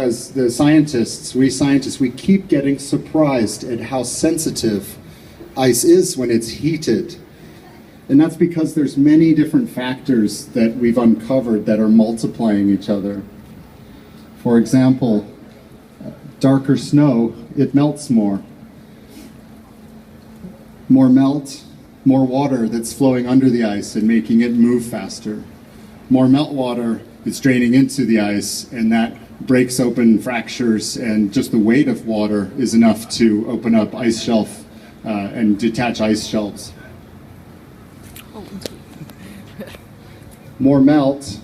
as the scientists, we keep getting surprised at how sensitive ice is when it's heated. And that's because there's many different factors that we've uncovered that are multiplying each other. For example, darker snow, it melts more. More melt, more water that's flowing under the ice and making it move faster. More meltwater is draining into the ice, and that breaks open fractures, and just the weight of water is enough to open up ice shelf and detach ice shelves. More melt,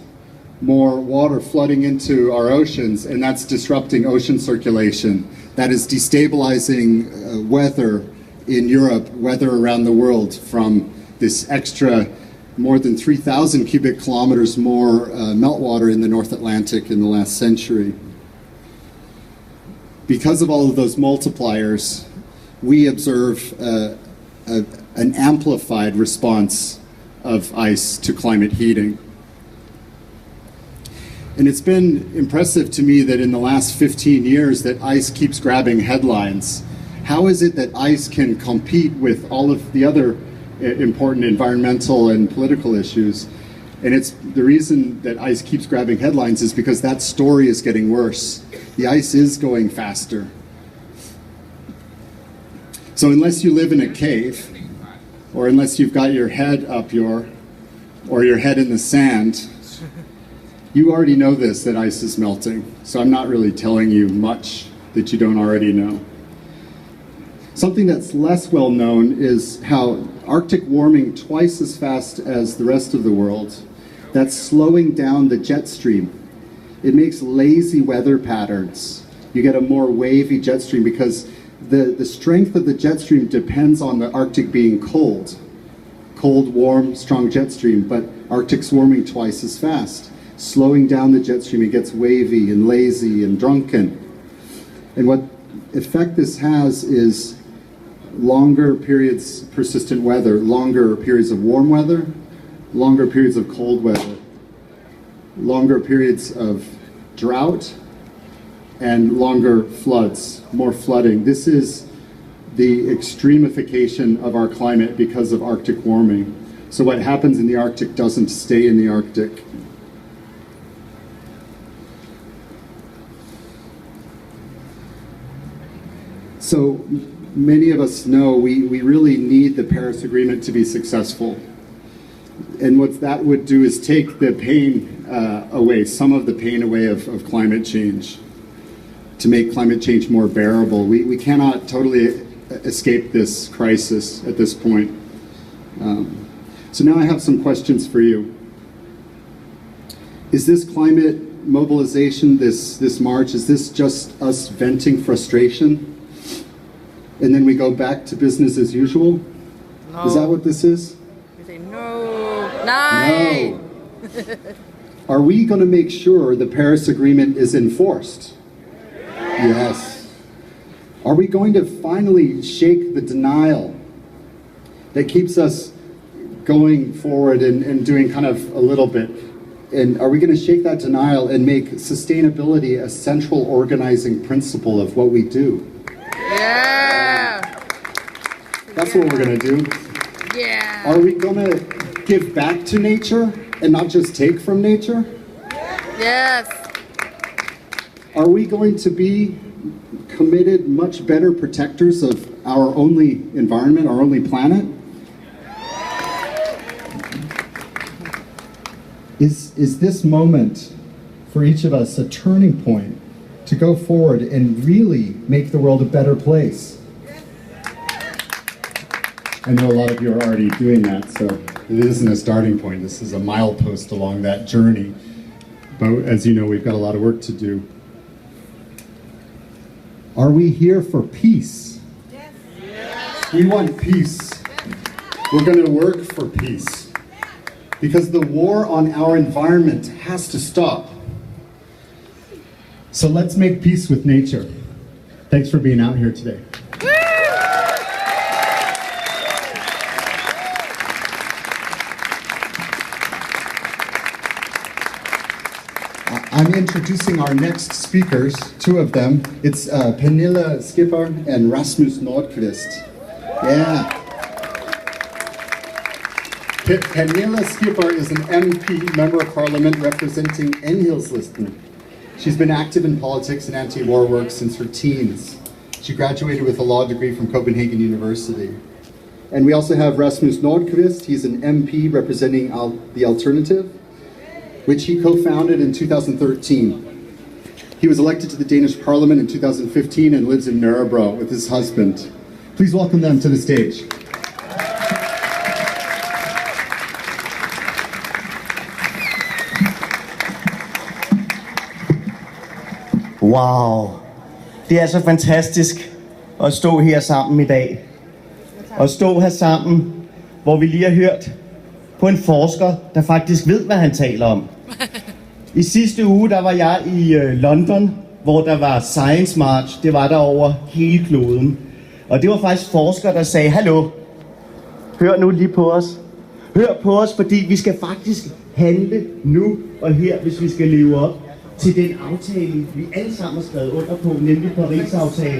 more water flooding into our oceans, and that's disrupting ocean circulation. That is destabilizing weather in Europe, weather around the world, from this extra more than 3,000 cubic kilometers more meltwater in the North Atlantic in the last century. Because of all of those multipliers, we observe an amplified response of ice to climate heating. And it's been impressive to me that in the last 15 years that ice keeps grabbing headlines. How is it that ice can compete with all of the other important environmental and political issues? And it's the reason that ice keeps grabbing headlines is because that story is getting worse. The ice is going faster. So unless you live in a cave, or unless you've got your head up or your head in the sand, you already know this, that ice is melting. So I'm not really telling you much that you don't already know. Something that's less well known is how Arctic warming twice as fast as the rest of the world, that's slowing down the jet stream. It makes lazy weather patterns. You get a more wavy jet stream because the strength of the jet stream depends on the Arctic being cold. Cold, warm, strong jet stream, but Arctic's warming twice as fast. Slowing down the jet stream, it gets wavy and lazy and drunken. And what effect this has is longer periods, persistent weather, longer periods of warm weather, longer periods of cold weather, longer periods of drought, and longer floods, more flooding. This is the extremification of our climate because of Arctic warming. So what happens in the Arctic doesn't stay in the Arctic. So many of us know we really need the Paris Agreement to be successful. And what that would do is take the pain away, some of the pain away of climate change, to make climate change more bearable. We cannot totally escape this crisis at this point. So now I have some questions for you. Is this climate mobilization, this march, is this just us venting frustration? And then we go back to business as usual? No. Is that what this is? We say no. No. Are we going to make sure the Paris Agreement is enforced? Yes. Are we going to finally shake the denial that keeps us going forward and doing kind of a little bit? And are we going to shake that denial and make sustainability a central organizing principle of what we do? Yeah. That's what we're going to do. Yeah. Are we going to give back to nature and not just take from nature? Yes. Are we going to be committed, much better protectors of our only environment, our only planet? Is this moment for each of us a turning point to go forward and really make the world a better place? I know a lot of you are already doing that, so it isn't a starting point. This is a milepost along that journey. But as you know, we've got a lot of work to do. Are we here for peace? Yes. We want peace. We're going to work for peace. Because the war on our environment has to stop. So let's make peace with nature. Thanks for being out here today. I'm introducing our next speakers, two of them. It's Pernille Skipper and Rasmus Nordqvist. Yeah. Pernille Skipper is an MP, Member of Parliament representing Enhedslisten. She's been active in politics and anti-war work since her teens. She graduated with a law degree from Copenhagen University. And we also have Rasmus Nordqvist. He's an MP representing the Alternative, which he co-founded in 2013. He was elected to the Danish Parliament in 2015 and lives in Nørrebro with his husband. Please welcome them to the stage. Wow, det er så fantastisk at stå her sammen i dag. At stå her sammen, hvor vi lige har hørt på en forsker, der faktisk ved, hvad han taler om. I sidste uge, der var jeg i London, hvor der var Science March. Det var der over hele kloden. Og det var faktisk forskere, der sagde, hallo, hør nu lige på os. Hør på os, fordi vi skal faktisk handle nu og her, hvis vi skal leve op til den aftale, vi alle sammen har skrevet under på, nemlig Paris-aftalen.